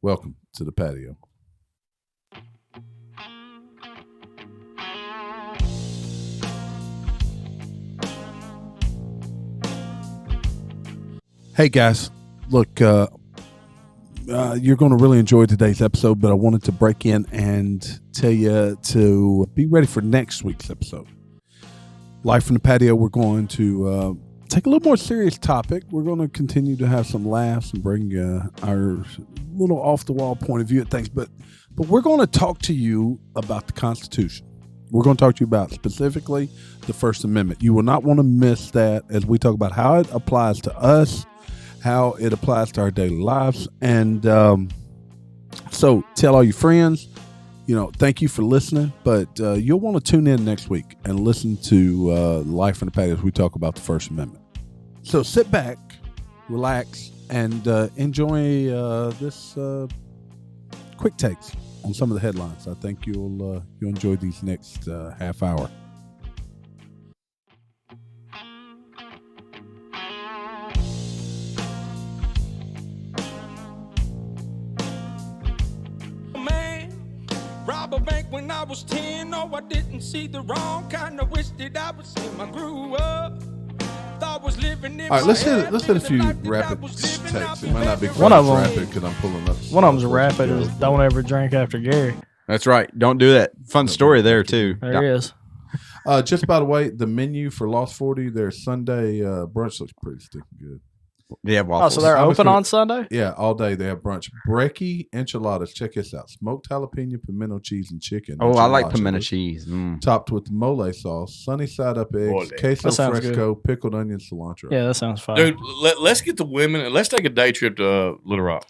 Welcome to the patio. Hey guys, look, you're going to really enjoy today's episode, but I wanted to break in and tell you to be ready for next week's episode. Live from the patio, we're going to take a little more serious topic. We're going to continue to have some laughs and bring our little off-the-wall point of view at things, but we're going to talk to you about the Constitution. We're going to talk to you about specifically the First Amendment. You will not want to miss that as we talk about how it applies to us, how it applies to our daily lives. And so tell all your friends, thank you for listening, but you'll want to tune in next week and listen to Life from the Patio as we talk about the First Amendment. So sit back, relax, and enjoy this quick takes on some of the headlines. I think you'll enjoy these next half hour. Rob a bank when I was 10. No, I didn't see the wrong kind of wish that I was in. I grew up. Was living in. All right, let's hit a few rapid takes. It might not be one of them rapid because I'm pulling up. One of them's rapid is don't ever drink after Gary. That's right. Don't do that. Fun story there too. There is. Just by the way, the menu for Lost 40, their Sunday brunch looks pretty stinking good. They have waffles. Oh, so they're open on Sunday? Yeah, all day they have brunch. Brekkie enchiladas. Check this out: smoked jalapeno, pimento cheese, and chicken. Oh, I like pimento cheese. Topped with mole sauce, sunny side up eggs, queso fresco, pickled onion, cilantro. Yeah, that sounds fine. Dude, let's get the women and let's take a day trip to Little Rock.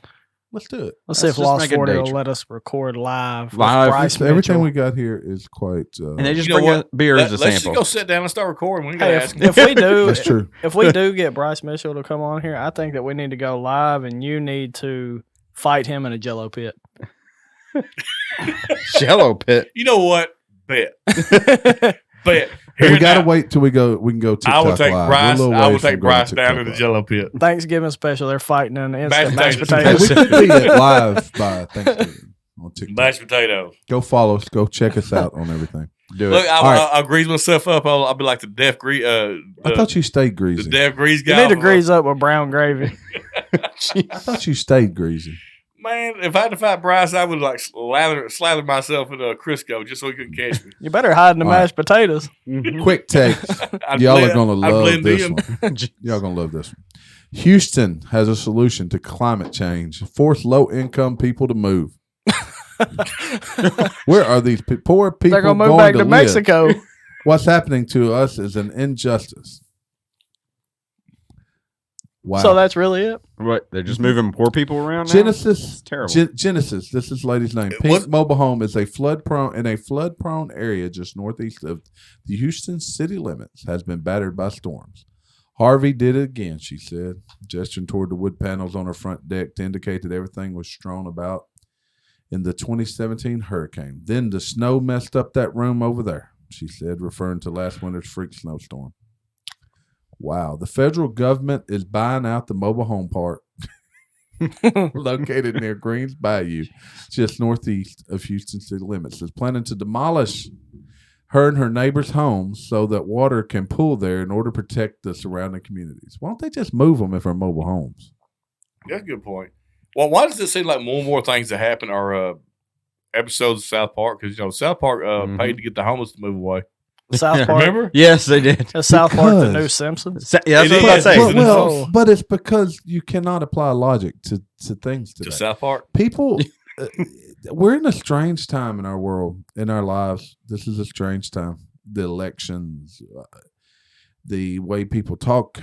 Let's do it. Let's see if Lost 40 will let us record live. Everything we got here is quite. And they just bring a beer as a sample. Let's just go sit down and start recording. We if we do, that's true. If we do get Bryce Mitchell to come on here, I think that we need to go live, and you need to fight him in a Jello pit. Jello pit. You know what? Bet. Bet. We gotta wait till we can go TikTok I will take live. Bryce. I will take Bryce down to the Jello pit. Thanksgiving special. They're fighting in instant mashed potatoes. potatoes. We could be live by Thanksgiving on TikTok. Mashed potatoes. Go follow us. Go check us out on everything. Do Look, it. I'll grease myself up. I'll be like the deaf grease. I thought you stayed greasy. The deaf grease guy. You need to grease up with brown gravy. I thought you stayed greasy. Man, if I had to fight Bryce, I would like slather myself in a Crisco just so he couldn't catch me. You better hide in the mashed potatoes. Quick takes. Y'all are gonna love this one. Y'all gonna love this one. Houston has a solution to climate change. Force low-income people to move. Where are these poor people? They're gonna move back to Mexico. What's happening to us is an injustice. Wow. So that's really it? What? They're just moving poor people around now? Genesis. Terrible. Genesis. This is lady's name. Pink Mobile Home is a flood-prone area just northeast of the Houston city limits. Has been battered by storms. Harvey did it again, she said, gesturing toward the wood panels on her front deck to indicate that everything was strewn about in the 2017 hurricane. Then the snow messed up that room over there, she said, referring to last winter's freak snowstorm. Wow. The federal government is buying out the mobile home park located near Greens Bayou, just northeast of Houston city limits. Is planning to demolish her and her neighbors' homes so that water can pool there in order to protect the surrounding communities. Why don't they just move them if they're mobile homes? That's a good point. Well, why does it seem like more and more things that happen are episodes of South Park? Because, South Park paid to get the homeless to move away. South Park. Remember? Yes, they did. South Park, the new Simpsons. Yeah, that's what I was about to say. But it's because you cannot apply logic to things today. To South Park? People, we're in a strange time in our world, in our lives. This is a strange time. The elections, the way people talk,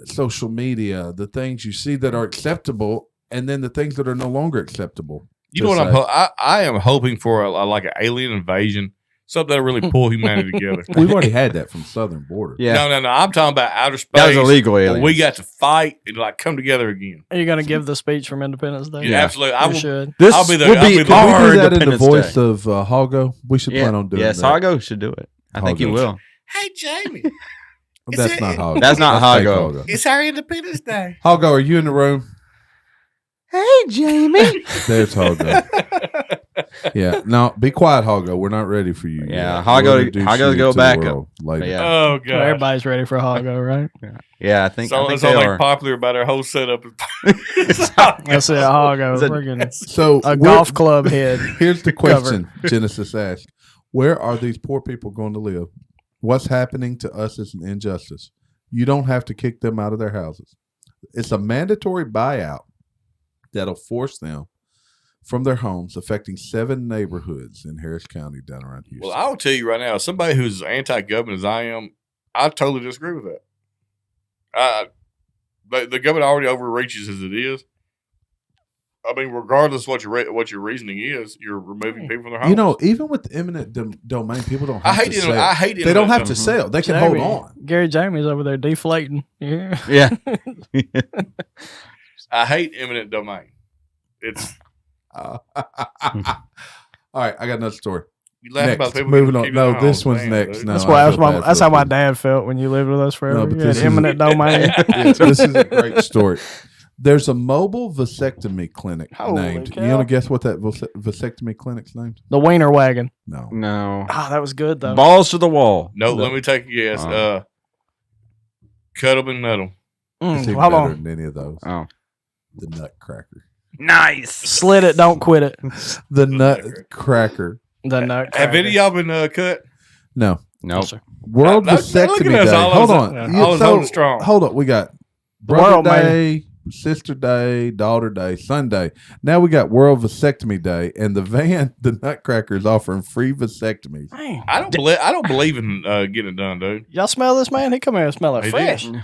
social media, the things you see that are acceptable, and then the things that are no longer acceptable. You know what I am hoping for, like an alien invasion. Something that really pull humanity together. We've already had that from southern border. Yeah. No. I'm talking about outer space. That was illegal aliens. We got to fight and come together again. Are you going to give the speech from Independence Day? Yeah, absolutely. I should. I'll be there. Can we do that in the voice of Hago? We should plan on doing that. Yes, Hago should do it. I think he will. Hey, Jamie. That's not Hago. That's not Hago. It's our Independence Day. Hago, are you in the room? Hey, Jamie. There's Hoggo. Yeah. Now, be quiet, Hoggo. We're not ready for you. Yeah, yet. Hoggo- We'll introduce Hoggo you go to the back world up. later. Yeah. Oh Well, god. everybody's ready for Hoggo, right? Yeah, I think It's they only are. popular about our whole setup. That's it, Hoggo. Is it- Friggin' So a we're- golf club head. Here's the question Genesis asked. Where are these poor people going to live? What's happening to us is an injustice. You don't have to kick them out of their houses. It's a mandatory buyout that'll force them from their homes, affecting 7 neighborhoods in Harris County down around Houston. Well, I'll tell you right now, somebody who's anti-government as I am, I totally disagree with that. The government already overreaches as it is. I mean, regardless of what your reasoning is, you're removing people from their homes. You know, even with the eminent domain, people don't have to sell. I hate it. They don't have to sell. They can hold on. Gary Jamie's over there deflating. Yeah. Yeah. I hate eminent domain. It's All right, I got another story. you laugh about Next, people moving keeping on. their No, homes. this one's Damn, next. dude. No, That's I why. feel bad That's for how my people. dad felt when you lived with us forever. No, but You had this is- eminent domain. Yeah, this is a great story. There's a mobile vasectomy clinic Holy named. cow. You want to guess what that vasectomy clinic's named? The Wiener Wagon. No. No. Ah, that was good though. Balls to the wall. No, let me take a guess. Cut 'em and nut 'em. It's even Hold better on. than any of those. Oh. The Nutcracker. Nice. Slit it, don't quit it. The Nutcracker. The nut. Have any of y'all been cut? No. Nope. sir. World Look at Vasectomy us, Day. all Hold of on. us- Yeah, all of us holding strong. Hold on. We got The world Brother Day, Sister Day, Daughter Day, Sunday. Now we got World Vasectomy Day, and the Nutcracker is offering free vasectomies. Dang. I don't believe in getting it done, dude. Y'all smell this, man? He come here and smell it He fresh. did.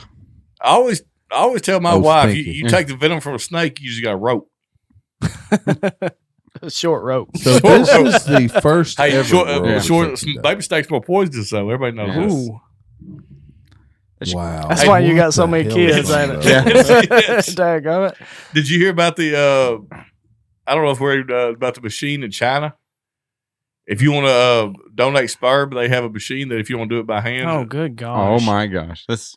I always tell my Oh, wife, stinky. you take the venom from a snake, you just got a rope. Short rope. So this is the first Hey, ever short, World Vasectomy Day. baby snake's more poisonous, so everybody knows Yeah. this. Ooh. Wow. That's Hey, why you what got so the many hell kids, is ain't going it? on? Daggone it. Did you hear about the? I don't know if we're about the machine in China. If you want to donate sperm, they have a machine that if you want to do it by hand. Oh, good gosh. Oh my gosh. That's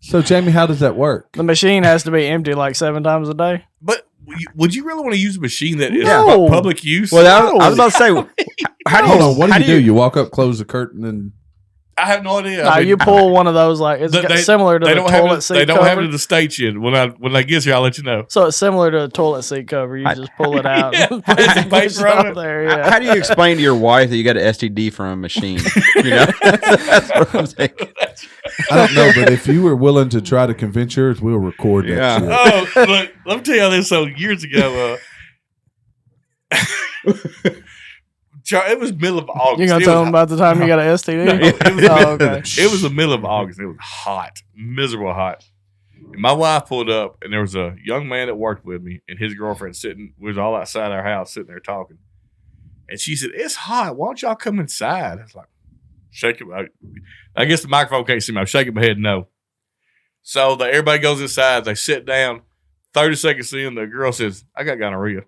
So, Jamie, how does that work? The machine has to be empty like 7 times a day. But would you really want to use a machine that is No. public use? well. I was about to say. How do you? Hold on. What how do you do? You walk up, close the curtain, and I have no idea. No, I mean, you pull one of those like it's similar to they the don't have toilet it. seat They don't cover. have it in the States yet. When I get here, I'll let you know. So it's similar to a toilet seat cover. You just pull it out. Yeah, and put some push paper it on up it. there. Yeah. How do you explain to your wife that you got an STD from a machine? You know, that's what I'm saying. I don't know, but if you were willing to try to convince yours, we'll record that Yeah. shit. Oh, look, let me tell you how this. So years ago, it was middle of August. You gonna It tell was- them about the time you got an STD? No, it was- Oh, okay. It was the middle of August. It was hot, miserable hot. And my wife pulled up, and there was a young man that worked with me, and his girlfriend sitting. We was all outside our house, sitting there talking. And she said, "It's hot. Why don't y'all come inside?" I was like, "Shaking." I guess the microphone can't see me. I'm shaking my head no. So everybody goes inside. They sit down. 30 seconds in, the girl says, "I got gonorrhea."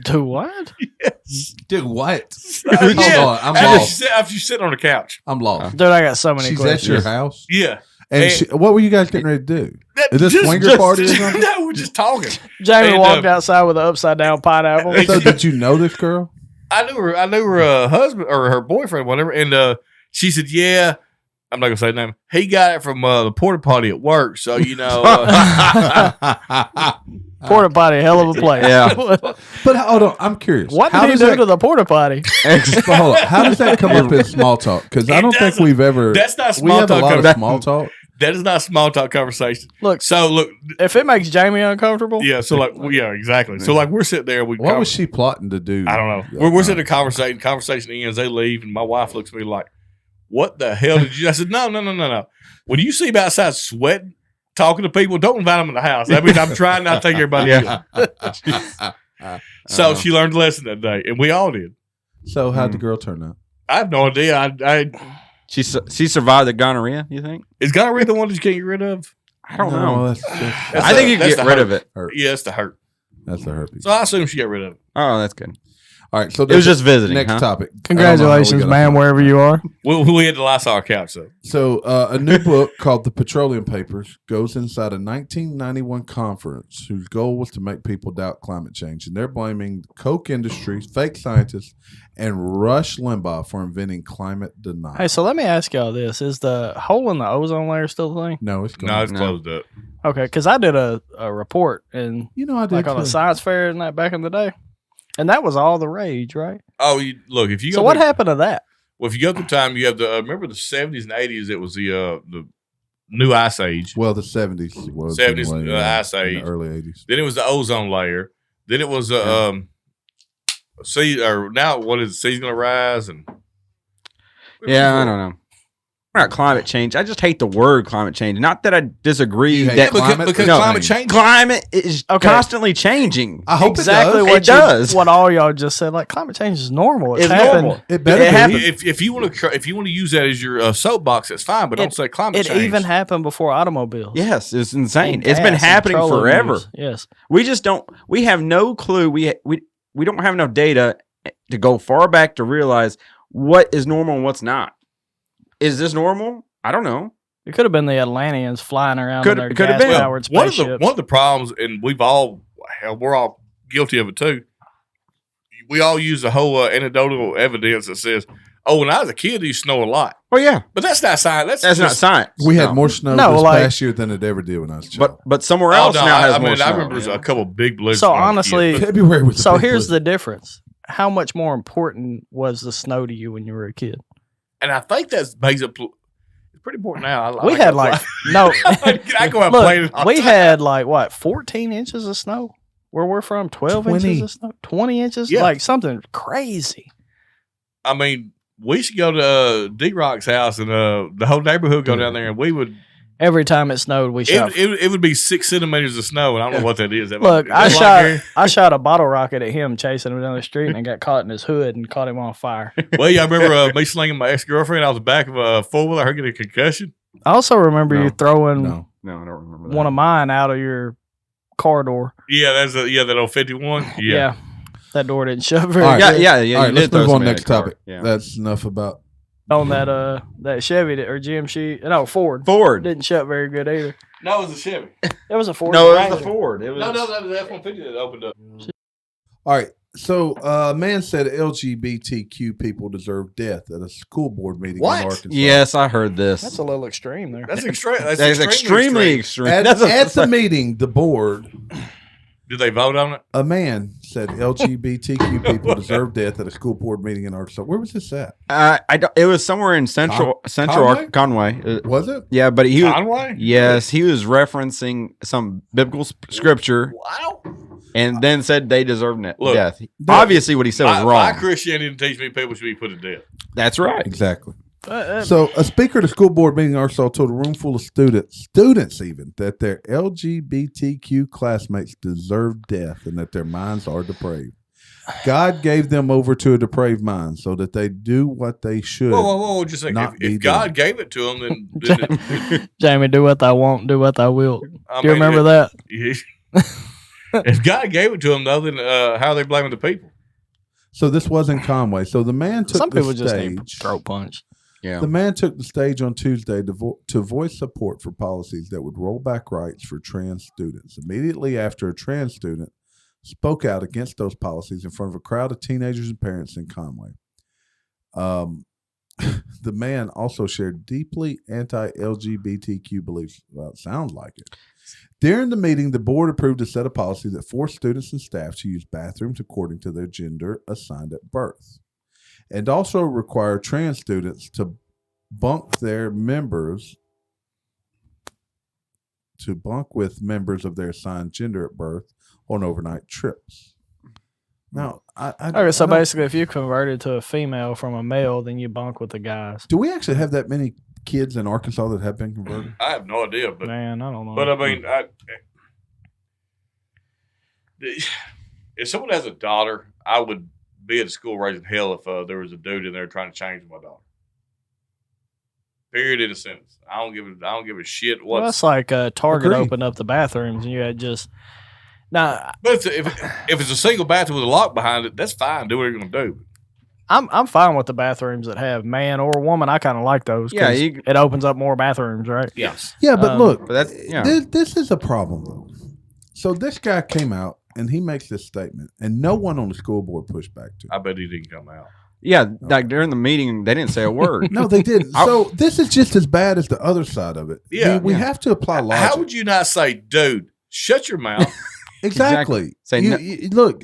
Do what? Yes. Dude, what? Yeah. Hold on, I'm After lost. after you sit on the couch. I'm lost. Dude, I got so many She's at questions. your house? Yeah. And And- what were you guys getting ready to do? Is this swinger party or something? No, we're just talking. Jamie And, walked outside with an upside down pineapple. So did you know this girl? I knew her husband or her boyfriend, whatever. And she said, "Yeah, I'm not gonna say the name. He got it from the porta potty at work. So you know, Porta potty, hell of a place. Yeah. But hold on, I'm curious. What How did he does do that- to the porta potty? But hold on, how does that come up in small talk? Because I It don't think doesn't. we've ever. That's not We small have a talk. lot of conversation. small talk. That is not small talk conversation. Look, So look, if it makes Jamie uncomfortable, yeah. So like, yeah, exactly. So like, we're sitting there. What was she plotting to do? I don't know. We're sitting in a conversation. Conversation ends. They leave, and my wife looks at me like, "What the hell did you?" I said, "No. When you see me outside sweating, talking to people, don't invite them in the house. I mean, I'm trying not to take everybody in." So she learned a lesson that day, and we all did. So how'd the girl turn out? I have no idea. She survived the gonorrhea. You think? Is gonorrhea the one that you can't get rid of? I don't know. That's I think you can that's get the rid hurt. of it. hurt. Yeah, it's the hurt. That's the herpes. So I assume she got rid of it. Oh, that's good. All right, so It was just visiting. next huh? topic. Congratulations, man, wherever you are. We had to Lysol couch, though. So, a new book called The Petroleum Papers goes inside a 1991 conference whose goal was to make people doubt climate change. And they're blaming the Koch industries, fake scientists, and Rush Limbaugh for inventing climate denial. Hey, so let me ask y'all this. Is the hole in the ozone layer still a thing? No, it's gone. No, it's closed up. Okay, because I did a report and I did like on a too. science fair and that back in the day. And that was all the rage, right? Oh, look, if you go So what happened to that? Well, if you go through time, you have the remember the 70s and 80s. It was the new ice age. Well, the 70s was 70s anyway, ice in age. the early 80s. Then it was the ozone layer. Then it was sea, or now what is it? Sea's gonna rise and Yeah, I don't know. Not climate change. I just hate the word climate change. Not that I disagree You hate that climate? because No. climate change. climate is Okay. constantly changing. I hope Exactly it does. what It does. what all y'all just said. Like climate change is normal. It's It's happened. normal. It better It be. happened. If you want to use that as your soapbox, that's fine. But don't say climate It change. even happened before automobiles. Yes, it's insane. And It's been gas and happening petroleum forever. use. Yes. We just don't. We have no clue. We don't have enough data to go far back to realize what is normal and what's not. Is this normal? I don't know. It could have been the Atlanteans flying around Could- in their could have been. gas-powered one spaceships. of the problems, and we're all guilty of it too. We all use the whole anecdotal evidence that says, "Oh, when I was a kid, it used to snow a lot," Oh yeah, but that's not science. that's not just- science. We had No. more snow No, this like- past year than it ever did when I was a child. But somewhere Oh, else no, now has I more mean, snow. I remember a couple of big blizzards. So when I was a honestly, kid. February was So a big here's blizzard. the difference. How much more important was the snow to you when you were a kid? and I think that's basically it's pretty important now. We had like no. I go out playing. Look, we had like what 14 inches of snow where we're from. 12 20. inches of snow. 20 inches. Yeah. Like something crazy. I mean, we should go to D-Rock's house and the whole neighborhood go down there, and we would. Every time it snowed, we shot. It would be 6 centimeters of snow, and I don't know what that is. Look, I shot a bottle rocket at him chasing him down the street and got caught in his hood and caught him on fire. Well, yeah, I remember me slinging my ex-girlfriend out the back of a four-wheeler, her getting a concussion. I also remember No. you throwing No. No, I don't remember that. one of mine out of your car door. Yeah, that old 51. Yeah. That door didn't shut very All right. good. Yeah. All You right, did let's throw move on somebody next in the car. topic. Yeah. That's enough about. On that Chevy or GMC. Ford. Ford. Didn't shut very good either. No, it was a Chevy. It was a Ford. No, it was Ranger. the Ford. It was No, that was the F-150 that opened up. All right. So, a man said LGBTQ people deserve death at a school board meeting What? in Arkansas. Yes, I heard this. That's a little extreme there. That's extreme. That is extremely extreme. At, That's at the meeting, the board, Did they vote on it? a man said LGBTQ people deserve death at a school board meeting in Arkansas. Where was this at? It was somewhere in central Conway? Conway. Was it? Yeah, but he was. Conway? Yes, he was referencing some biblical scripture Wow. and then said they deserve Look, death. Obviously, what he said was My wrong. Christianity didn't teach me people should be put to death. That's right. Exactly. So, a speaker at a school board meeting in Arkansas told a room full of students even, that their LGBTQ classmates deserve death and that their minds are depraved. God gave them over to a depraved mind so that they do what they should. Whoa, just a second. Not be If God done. gave it to them, then Jamie, do what I want, do what I will. I Do you mean, remember that? If God gave it to them, though, then how are they blaming the people? So this was in Conway. So the man took Some the people just need stage. throat punch. Yeah. The man took the stage on Tuesday to voice support for policies that would roll back rights for trans students. Immediately after a trans student spoke out against those policies in front of a crowd of teenagers and parents in Conway. The man also shared deeply anti-LGBTQ beliefs. Well, it sounds like it. During the meeting, the board approved a set of policies that forced students and staff to use bathrooms according to their gender assigned at birth, and also require trans students to bunk with members of their assigned gender at birth on overnight trips. Now, Okay, so basically, if you converted to a female from a male, then you bunk with the guys. do we actually have that many kids in Arkansas that have been converted? I have no idea, but Man, I don't know. I mean, if someone has a daughter, I would be at school raising hell if there was a dude in there trying to change my daughter. Period. In a sentence. I don't give a shit Well, what. that's like Target Agreed. opened up the bathrooms and you had just. Now, But if it's a single bathroom with a lock behind it, that's fine. Do what you're gonna do. I'm fine with the bathrooms that have man or woman. I kind of like those. Yeah, 'cause it opens up more bathrooms, right? Yes. Yeah, but look, but that's- yeah. this is a problem though. So this guy came out and he makes this statement, and no one on the school board pushed back to him. I bet he didn't come out. Yeah, like during the meeting, they didn't say a word. No, they didn't. So this is just as bad as the other side of it. Yeah. we have to apply logic. How would you not say, dude, shut your mouth? Exactly. Say no- Look,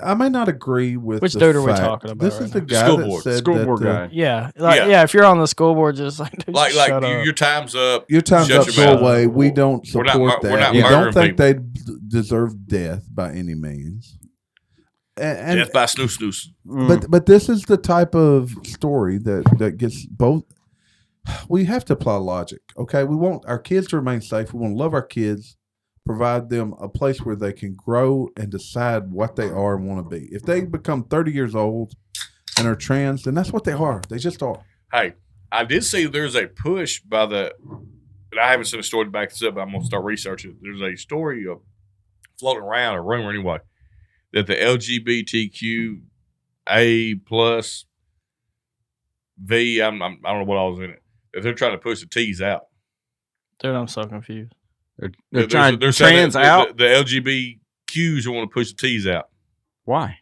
I may not agree with Which the dude are we fact. talking about This right is the now? guy School that board. said School that, board guy. Yeah, Yeah. If you're on the school board, just like dude, like shut up. your time's up. Your time's Shut up, your go mouth. away. We don't We're support not- that. we're not We don't murdering think they deserve death by any means. And Death by snooze snooze. but this is the type of story that gets both. We have to apply logic. Okay, we want our kids to remain safe. We want to love our kids, provide them a place where they can grow and decide what they are and want to be. If they become 30 years old and are trans, then that's what they are. They just are. Hey, I did see there's a push by the, and I haven't seen a story to back this up, but I'm going to start researching it. There's a story of floating around, a rumor anyway, that the LGBTQA plus V, I don't know what all was in it, that they're trying to push the T's out. Dude, I'm so confused. They're trying they're to saying trans that out. The LGBTQs want to push the T's out. Why?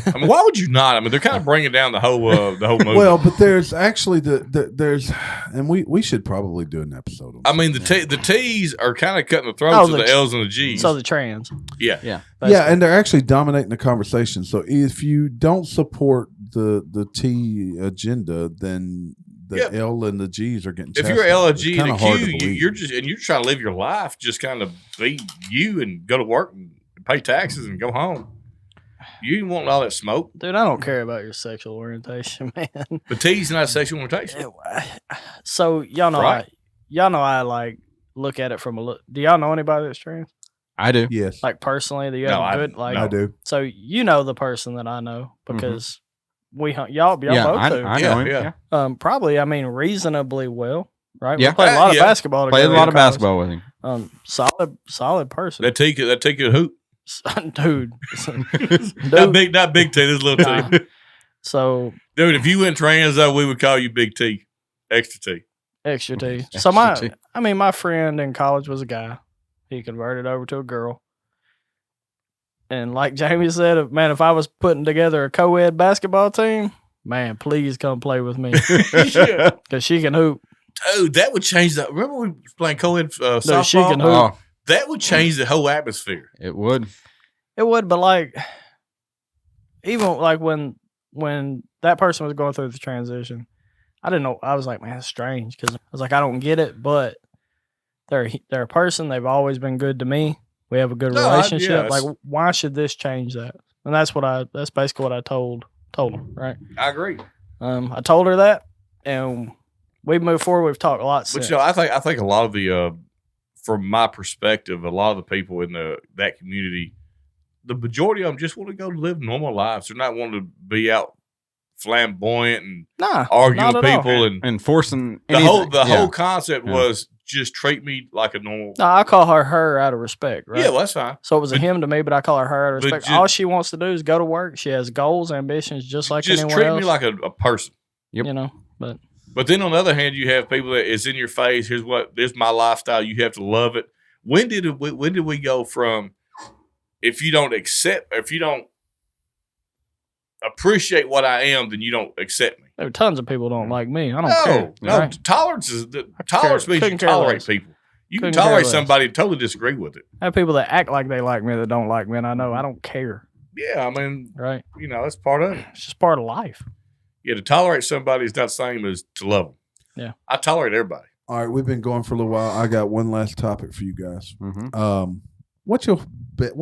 I mean, why would you not? I mean, they're kind of bringing down the whole movement. Well, but there's actually there's, and we should probably do an episode on I mean, the T's are kind of cutting the throats of the L's and the G's. So the trans. Yeah. Yeah, and they're actually dominating the conversation. So if you don't support the T agenda, then the L and the G's are getting. If you're L, a G, and a hard to Q, believe. you're trying to live your life, just kind of be you and go to work and pay taxes and go home. You ain't want all that smoke. Dude, I don't care about your sexual orientation, man. But T's not sexual orientation. So y'all know, Right. I like look at it from a look. Do y'all know anybody that's trans? I do. Yes, Like personally, do you No, have I- a good like? no. I do. So you know the person that I know because we hung y'all Yeah, both I do. know Yeah, him. yeah. Yeah. Probably, I mean, reasonably well, right? Yeah. We played a lot of Yeah. basketball together. Played a lot in of college. basketball with him. Solid person. That T could hoop. Dude. Not big T, this little T. Nah. So Dude, if you went trans though, we would call you Big T. Extra T. extra T. Extra So T. my friend in college was a guy. He converted over to a girl. And like Jamie said, man, if I was putting together a co-ed basketball team, man, please come play with me Yeah. because she can hoop. Dude, that would change the. Remember we was playing co-ed Dude, softball? she can hoop. Oh, That would change the whole atmosphere. it would. It would, but like, even like when that person was going through the transition, I didn't know. I was like, man, it's strange because I was like, I don't get it, but they're a person. They've always been good to me. We have a good No, relationship. yeah, it's- Like, why should this change that? And that's basically what I told them. Right. I agree. I told her that, and we moved forward. We've talked a lot But since. you know, I think a lot of the, from my perspective, a lot of the people in that community, the majority of them just want to go live normal lives. They're not wanting to be out flamboyant and nah, arguing not with at all. people. And And forcing the whole concept Yeah. was just treat me like a normal. No, I call her out of respect. Right. Yeah, well, that's fine. So it was a But- him to me, but I call her out of but respect. ju- All she wants to do is go to work. She has goals, ambitions, just like Just anyone treat else. me like a person. Yep. You know, but But then on the other hand, you have people that it's in your face. Here's my lifestyle. You have to love it. When did we go from if you don't appreciate what I am, then you don't accept me? there are tons of people don't like me. I don't No, care. no. Right? Tolerance means you couldn't care tolerate less. people. You can Couldn't care tolerate less. somebody and totally disagree with it. I have people that act like they like me that don't like me, and I know I don't care. Yeah, I mean, Right? that's part of it. It's just part of life. Yeah, to tolerate somebody is not the same as to love them. Yeah. I tolerate everybody. All right, we've been going for a little while. I got one last topic for you guys. Mm-hmm. What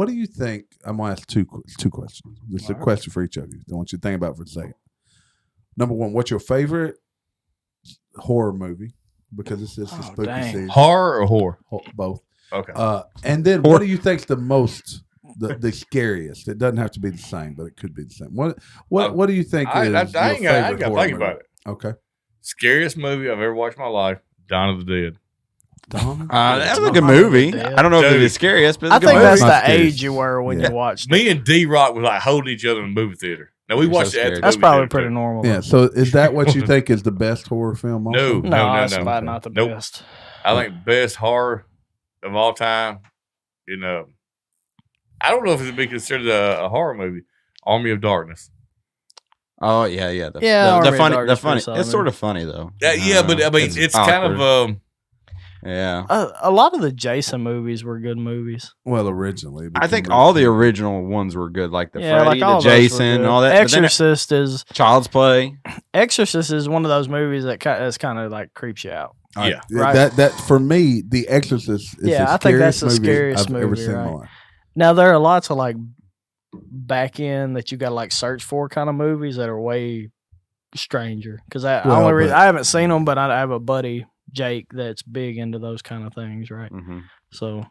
do you think? I'm gonna ask two questions. This is a question for each of you. I want you to think about it for a second. Number one, what's your favorite horror movie? Because this is the spooky dang. season. Horror or whore? Both. Okay. And then what do you think's the most the scariest? It doesn't have to be the same, but it could be the same. What do you think I is ain't your got favorite to horror think movie? about it. Okay. Scariest movie I've ever watched in my life, Dawn of the Dead. Dawn? That was a good Dawn of the movie. Dead. I don't know if Dude. it's the scariest, but it's I a good think movie. that's Not the scary. age you were when Yeah. you watched it. Me and D-Rock was like holding each other in the movie theater. Now we You're watched so it at the scared. That's movie probably theater, pretty too. normal. Yeah. So is that what you think is the best horror film? Also? No. No, that's no. probably not the Nope. best. I think best horror of all time. You know, I don't know if it'd be considered a horror movie. Army of Darkness. Oh yeah. Yeah, The Army of funny. Darkness The funny. pretty solid It's sort of funny though. Yeah, but I mean, it's kind awkward. of Yeah. A lot of the Jason movies were good movies. Well, originally, I think all the original ones were good, like the Yeah, Freddy, like all the those were Jason, good. all that. But then Exorcist is Child's one of those movies that kind of like creeps you out. Yeah. Right. That for me, The Exorcist is Yeah, the I think that's the scariest scariest I've ever movie, seen in my right. life. Now there are lots of like back end that you got to like search for kind of movies that are way stranger. Because Well, I haven't seen them, but I have a buddy Jake that's big into those kind of things, right? Mm-hmm. So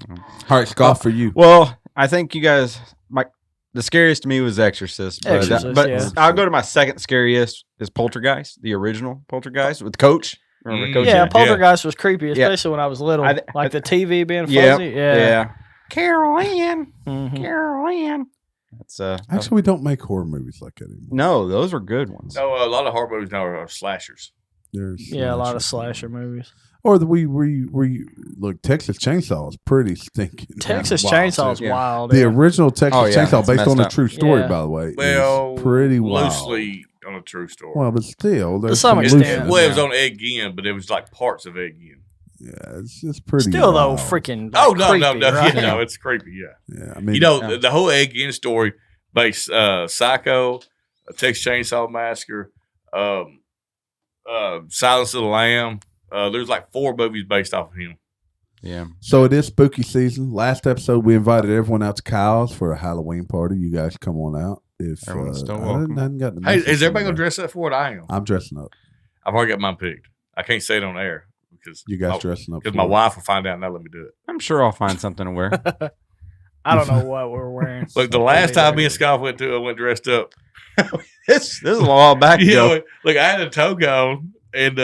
All right, Scott, for you. Well, I think you guys, the scariest to me was Exorcist. But, Exorcist, but yeah. I'll go to my second scariest is Poltergeist, the original Poltergeist with Coach. Remember Coach? yeah, Yeah. Poltergeist was creepy, especially when I was little. Like the TV being fuzzy. Yeah. Carol Ann. Mhm. Carol Ann. That's Actually, we don't make horror movies like that anymore. no, those were good ones. no. A lot of horror movies now are slashers. There's Yeah, a lot of slasher movies. Or we look, Texas Chainsaw is pretty stinking. Texas wild, Chainsaw is too. wild. The yeah. original Texas Oh, yeah, Chainsaw, it's based on a messed up. true story, Yeah. by the way, Well, is pretty wild. loosely on a true story. Well, but still, there's some some extent. loose- It was on Ed Gein, but it was like parts of Ed Gein. Yeah, it's pretty. Still though, wild. freaking. Oh like, no, creepy, no, right? yeah, no, it's creepy. Yeah, Yeah, I mean, you know the whole Ed Gein story, based Psycho, Texas Chainsaw Massacre, Silence of the Lamb. There's like 4 movies based off of him. Yeah. So it is spooky season. Last episode, we invited everyone out to Kyle's for a Halloween party. You guys come on out. If Everyone's still I welcome. hadn't gotten the Hey, message is everybody from gonna dress up for it? I am. I'm dressing up. I've already got mine picked. I can't say it on air because You guys dressing up? because for my it. wife will find out and not let me do it. I'm sure I'll find something to wear. I don't know what we're wearing. Look, the last time me and Scott went dressed up. this is a while back You ago. know, look, I had a toga on, and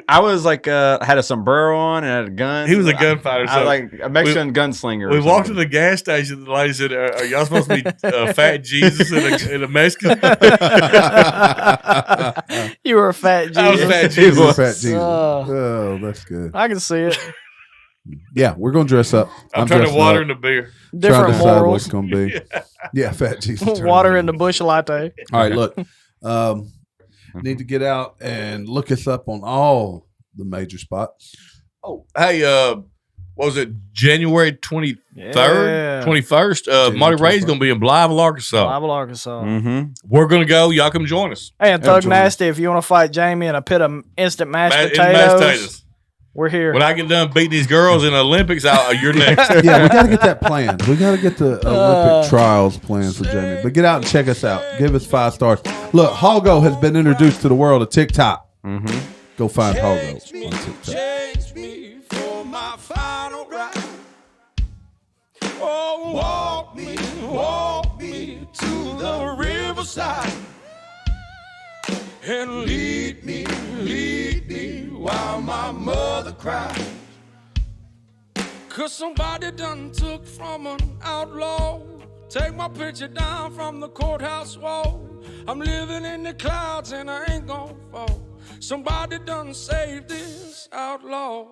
I was like, had a sombrero on and had a gun. he was a gunfighter. I So was like a Mexican gunslinger. we or walked to something. the gas station. The lady said, "Are y'all supposed to be fat Jesus and a Mexican?" You were a fat Jesus. I was fat You're Jesus. fat Jesus. Oh. Oh, that's good. I can see it. Yeah, we're gonna dress up. I'm trying to dressing water up, in the beer. trying to Different decide what morals. it's gonna be. Yeah, fat Jesus. Water in the bush latte. All right, look. Need to get out and look us up on all the major spots. Oh, hey, what was it? January 23rd, Yeah. 21st. January Monty Ray's 21st. gonna be in Blytheville, Arkansas. Bible, Arkansas. Mhm. We're gonna go. Y'all come join us. Hey, and Thug Absolutely. Nasty, if you want to fight Jamie in a pit of instant mashed In potatoes, mashed potatoes. we're here. When I get done beating these girls in the Olympics, you're next. Yeah, we got to get that planned. We got to get the Olympic trials planned for Jamie. But get out and check us out. Give us 5 stars. Look, Hogo has been introduced to the world of TikTok. Mhm. Go find Hogo Change me, on TikTok. change me for my final ride. Oh, walk me to the riverside. And lead me while my mother cried. 'Cause somebody done took from an outlaw. Take my picture down from the courthouse wall. I'm living in the clouds and I ain't gon' fall. Somebody done saved this outlaw.